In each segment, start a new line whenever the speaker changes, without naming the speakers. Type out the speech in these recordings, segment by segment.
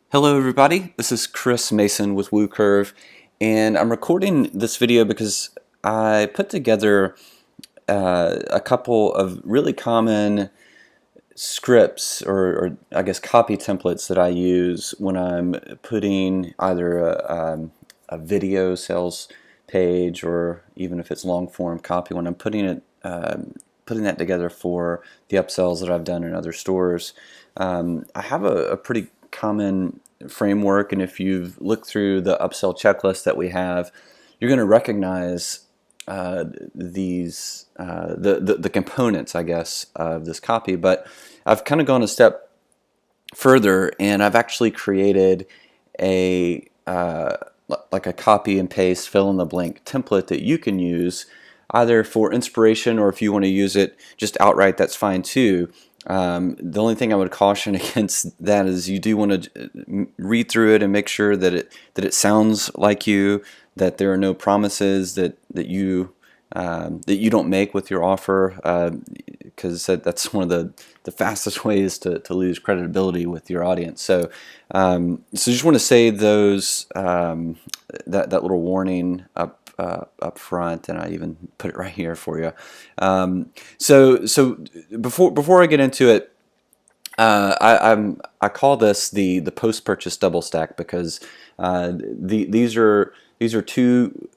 Hello everybody, this is Chris Mason with WooCurve, and I'm recording this video because I put together a couple of really common scripts or I guess copy templates that I use when I'm putting either a video sales page or even if it's long form copy, when I'm putting that together for the upsells that I've done in other stores. I have a pretty common framework, and if you've looked through the upsell checklist that we have, you're going to recognize the components, I guess, of this copy. But I've kind of gone a step further, and I've actually created a like a copy and paste fill in the blank template that you can use either for inspiration, or if you want to use it just outright, that's fine too. The only thing I would caution against that is you do want to read through it and make sure that it sounds like you, that there are no promises that you don't make with your offer, because that's one of the fastest ways to lose credibility with your audience. So just want to say those that little warning up front, and I even put it right here for you. So before I get into it, I call this the post-purchase double stack, because these are two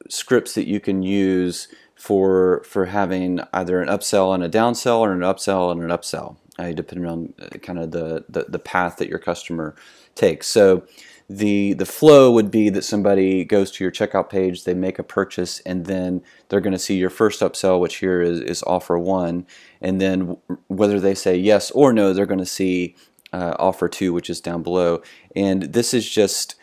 scripts that you can use for having either an upsell and a downsell, or an upsell and an upsell, depending on kind of the path that your customer takes. So the flow would be that somebody goes to your checkout page, they make a purchase, and then they're going to see your first upsell, which here is offer 1, and then whether they say yes or no, they're going to see offer 2, which is down below. And this is just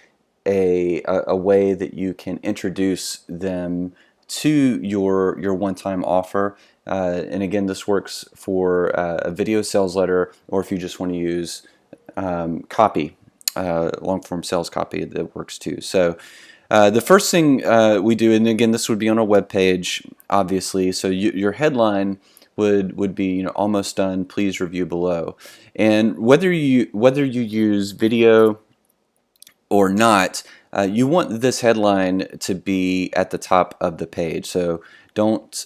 a way that you can introduce them to your one-time offer. And again, this works for a video sales letter, or if you just want to use copy, long-form sales copy, that works too. So the first thing we do, and again, this would be on a web page, obviously. So your headline would be, almost done, please review below. And whether you use video or not, you want this headline to be at the top of the page. So don't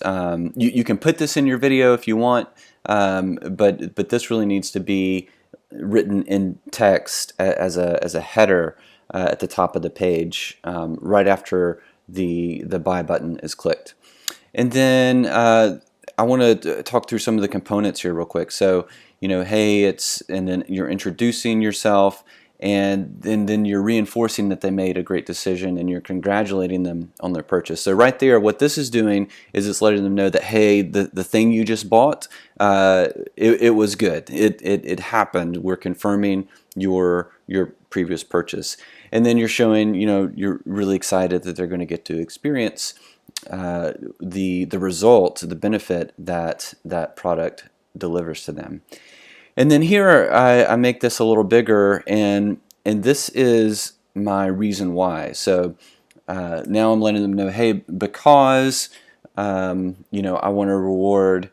you can put this in your video if you want, but this really needs to be written in text as a header at the top of the page, right after the buy button is clicked. And then I want to talk through some of the components here real quick. So hey, and then you're introducing yourself, and then you're reinforcing that they made a great decision, and you're congratulating them on their purchase. So right there, what this is doing is it's letting them know that, hey, the thing you just bought, it was good. It happened. We're confirming your previous purchase. And then you're showing, you're really excited that they're going to get to experience the result, the benefit that product delivers to them. And then here I make this a little bigger, and this is my reason why. So now I'm letting them know, hey, because I want to reward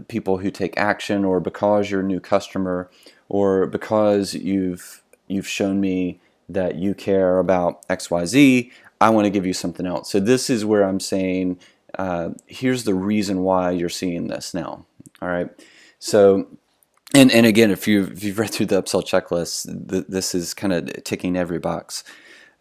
people who take action, or because you're a new customer, or because you've shown me that you care about XYZ, I want to give you something else. So this is where I'm saying, here's the reason why you're seeing this now. All right. So, and again, if you've read through the upsell checklist, this is kind of ticking every box.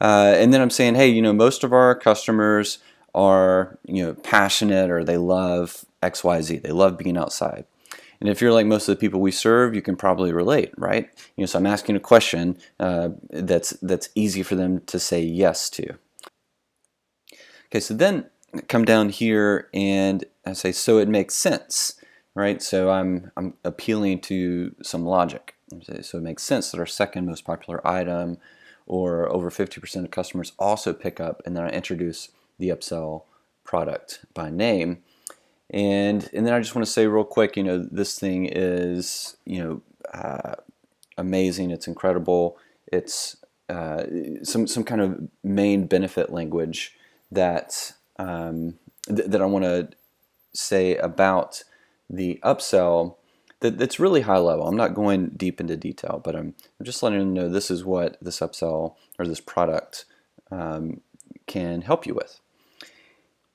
And then I'm saying, hey, most of our customers are passionate, or they love XYZ. They love being outside. And if you're like most of the people we serve, you can probably relate, right? So I'm asking a question that's easy for them to say yes to. Okay, so then come down here and I say, so it makes sense, right? So I'm appealing to some logic. So it makes sense that our second most popular item, or over 50% of customers, also pick up, and then I introduce the upsell product by name. And then I just want to say real quick, this thing is amazing. It's incredible. It's some kind of main benefit language that that I want to say about the upsell, that's really high level. I'm not going deep into detail, but I'm just letting them know this is what this upsell or this product can help you with.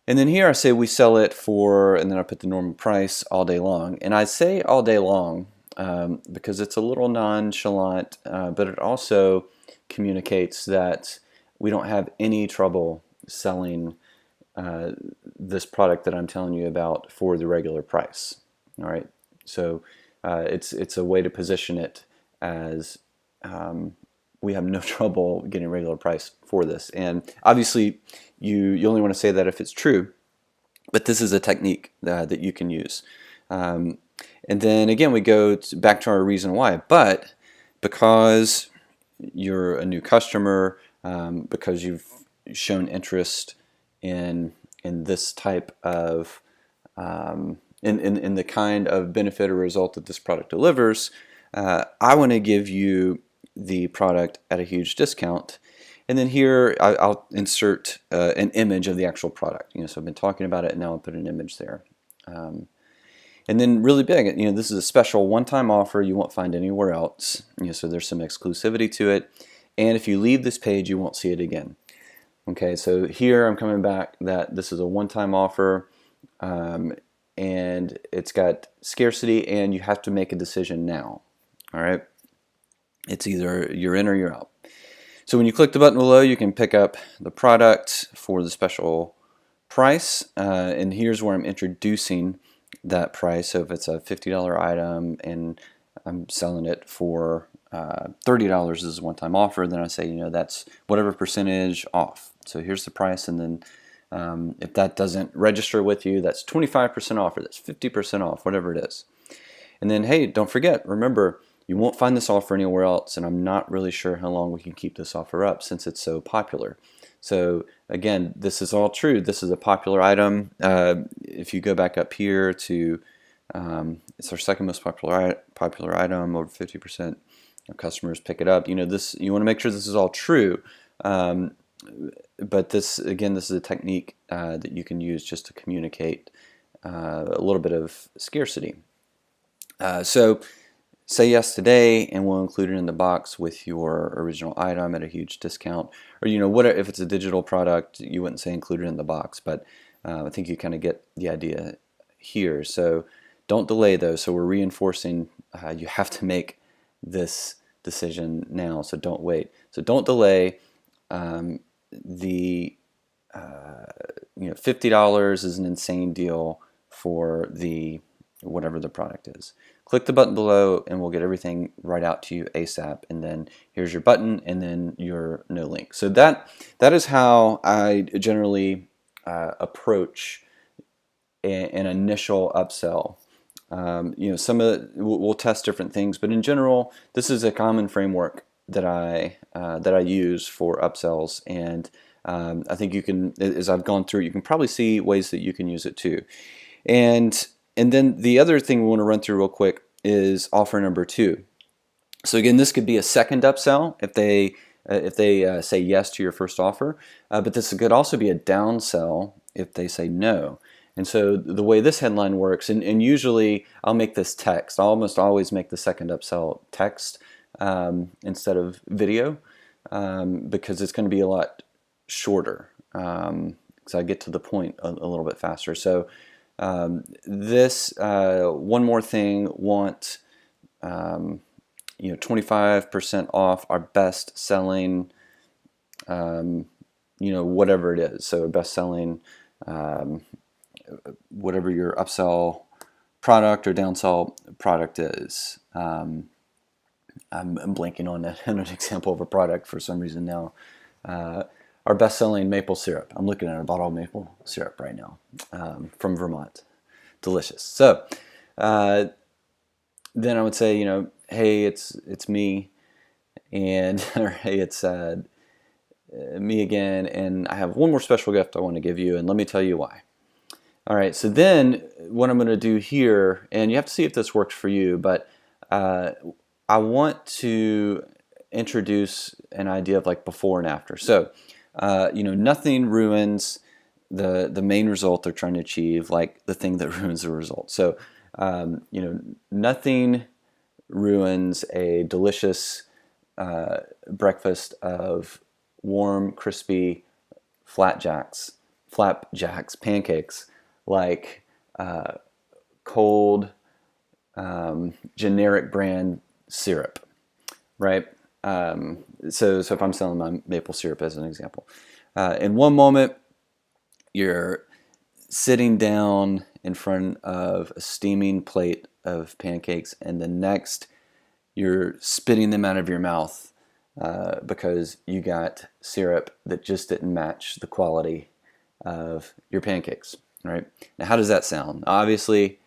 And then here I say we sell it for, and then I put the normal price all day long. And I say all day long because it's a little nonchalant, but it also communicates that we don't have any trouble selling this product that I'm telling you about for the regular price. All right, so it's a way to position it as we have no trouble getting regular price for this. And obviously, you only want to say that if it's true, but this is a technique that you can use. And then again, we go back to our reason why. But because you're a new customer, because you've shown interest in this type of in the kind of benefit or result that this product delivers, I want to give you the product at a huge discount. And then here I'll insert an image of the actual product. So I've been talking about it, and now I'll put an image there. And then really big, this is a special one-time offer you won't find anywhere else. So there's some exclusivity to it. And if you leave this page, you won't see it again. Okay, so here I'm coming back that this is a one-time offer, and it's got scarcity, and you have to make a decision now. All right, it's either you're in or you're out. So when you click the button below, you can pick up the product for the special price, and here's where I'm introducing that price. So if it's a $50 item and I'm selling it for $30 as a one-time offer, then I say, that's whatever percentage off. So here's the price, and then if that doesn't register with you, that's 25% off, or that's 50% off, whatever it is. And then, hey, don't forget, remember, you won't find this offer anywhere else, and I'm not really sure how long we can keep this offer up since it's so popular. So again, this is all true. This is a popular item. If you go back up here to, it's our second most popular item, over 50% of customers pick it up. You want to make sure this is all true. But this is a technique that you can use just to communicate a little bit of scarcity. So say yes today, and we'll include it in the box with your original item at a huge discount. Or what if it's a digital product, you wouldn't say include it in the box, but I think you kind of get the idea here. So don't delay though. So we're reinforcing you have to make this decision now. So don't wait. So don't delay. The $50 is an insane deal for the whatever the product is. Click the button below and we'll get everything right out to you ASAP, and then here's your button and then your no link. So that is how I generally approach an initial upsell. Some of we'll test different things, but in general, this is a common framework that I use for upsells, and I think you can, as I've gone through, you can probably see ways that you can use it too. And then the other thing we want to run through real quick is offer number 2. So again, this could be a second upsell if they say yes to your first offer, but this could also be a downsell if they say no. And so the way this headline works, and usually I'll make this text. I'll almost always make the second upsell text instead of video because it's going to be a lot shorter because I get to the point a little bit faster. So this one more thing, want 25% off our best selling whatever it is. So best selling whatever your upsell product or downsell product is. I'm blanking on an example of a product for some reason now. Our best-selling maple syrup. I'm looking at a bottle of maple syrup right now from Vermont. Delicious. So then I would say, hey, it's me, and or hey, it's me again, and I have one more special gift I want to give you, and let me tell you why. All right. So then what I'm going to do here, and you have to see if this works for you, but I want to introduce an idea of like before and after. So nothing ruins the main result they're trying to achieve like the thing that ruins the result. So Nothing ruins a delicious breakfast of warm, crispy flapjacks, pancakes, like cold, generic brand syrup, right? So if I'm selling my maple syrup as an example, in one moment you're sitting down in front of a steaming plate of pancakes, and the next you're spitting them out of your mouth because you got syrup that just didn't match the quality of your pancakes, right? Now, how does that sound? Obviously,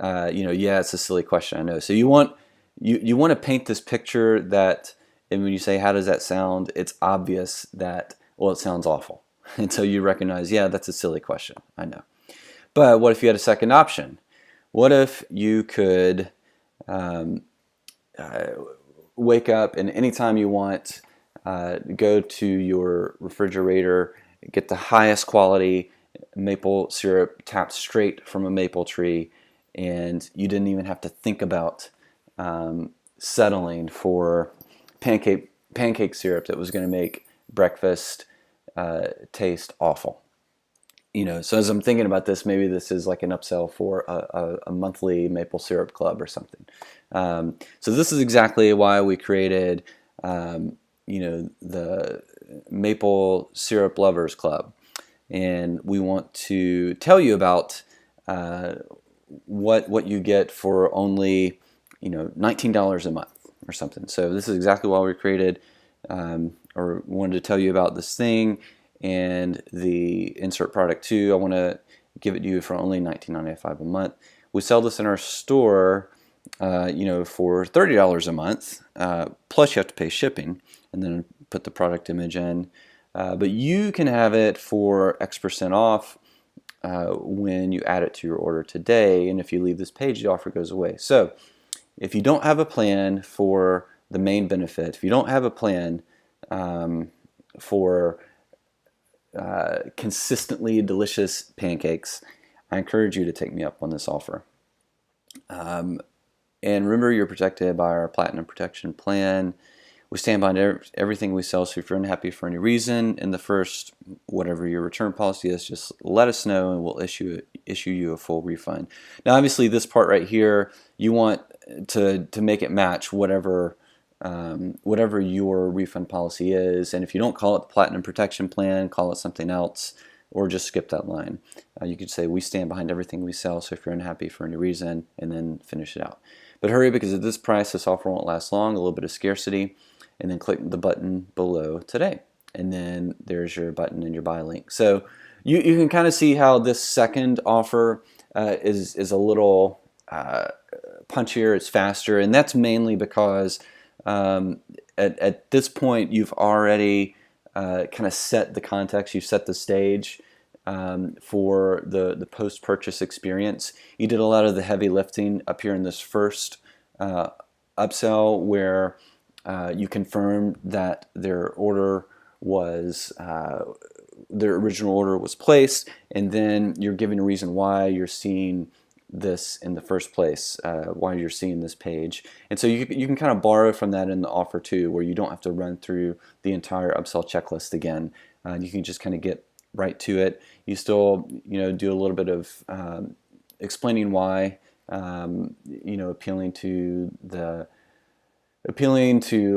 yeah, it's a silly question, I know. So you want to paint this picture that, and when you say how does that sound, it's obvious that, well, it sounds awful until you recognize, yeah, that's a silly question, I know. But what if you had a second option? What if you could wake up and anytime you want, go to your refrigerator, get the highest quality maple syrup tapped straight from a maple tree, and you didn't even have to think about settling for pancake syrup that was going to make breakfast taste awful. So as I'm thinking about this, maybe this is like an upsell for a monthly maple syrup club or something. So this is exactly why we created, the Maple Syrup Lovers Club, and we want to tell you about what you get for only $19 a month or something. So this is exactly why we created or wanted to tell you about this thing. And the insert product too, I want to give it to you for only $19.95 a month. We sell this in our store, for $30 a month, plus you have to pay shipping, and then put the product image in. But you can have it for X% off when you add it to your order today, and if you leave this page, the offer goes away. So if you don't have a plan for the main benefit, if you don't have a plan for consistently delicious pancakes, I encourage you to take me up on this offer. And remember, you're protected by our Platinum Protection Plan. We stand behind everything we sell, so if you're unhappy for any reason in the first, whatever your return policy is, just let us know and we'll issue you a full refund. Now, obviously, this part right here, you want to make it match whatever your refund policy is, and if you don't call it the Platinum Protection Plan, call it something else, or just skip that line. You could say, we stand behind everything we sell, so if you're unhappy for any reason, and then finish it out. But hurry, because at this price, this offer won't last long, a little bit of scarcity, and then click the button below today. And then there's your button and your buy link. So you can kind of see how this second offer is a little punchier, it's faster, and that's mainly because at this point you've already kind of set the context, you've set the stage for the post-purchase experience. You did a lot of the heavy lifting up here in this first upsell, where you confirmed that their original order was placed, and then you're giving a reason why you're seeing this in the first place, why you're seeing this page. And so you can kind of borrow from that in the offer too, where you don't have to run through the entire upsell checklist again. You can just kind of get right to it. You still do a little bit of explaining why, appealing to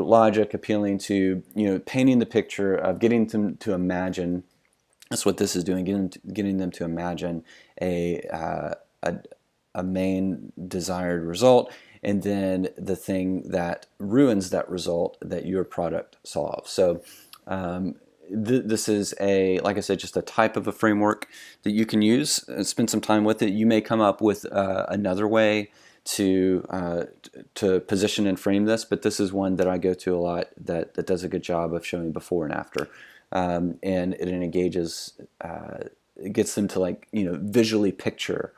logic, appealing to painting the picture of getting them to imagine. That's what this is doing, getting them to imagine a main desired result, and then the thing that ruins that result that your product solves. So this is like I said, just a type of a framework that you can use. Spend some time with it. You may come up with another way to position and frame this, but this is one that I go to a lot that does a good job of showing before and after, and it engages, it gets them to visually picture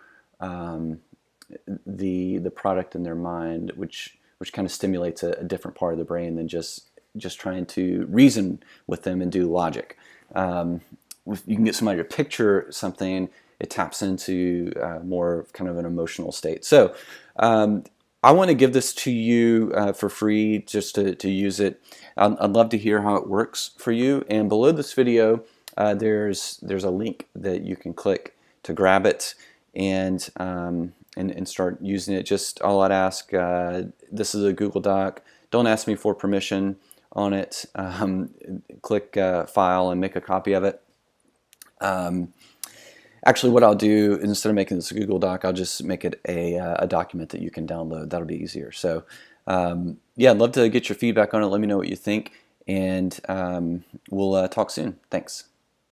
the product in their mind, which kind of stimulates a different part of the brain than just trying to reason with them and do logic. You can get somebody to picture something, it taps into more kind of an emotional state. So I want to give this to you for free just to use it. I'd love to hear how it works for you. And below this video, there's a link that you can click to grab it and start using it. Just all I'd ask, this is a Google Doc. Don't ask me for permission on it. Click File and make a copy of it. Actually, what I'll do, instead of making this a Google Doc, I'll just make it a document that you can download. That'll be easier. So yeah, I'd love to get your feedback on it. Let me know what you think, and we'll talk soon. Thanks.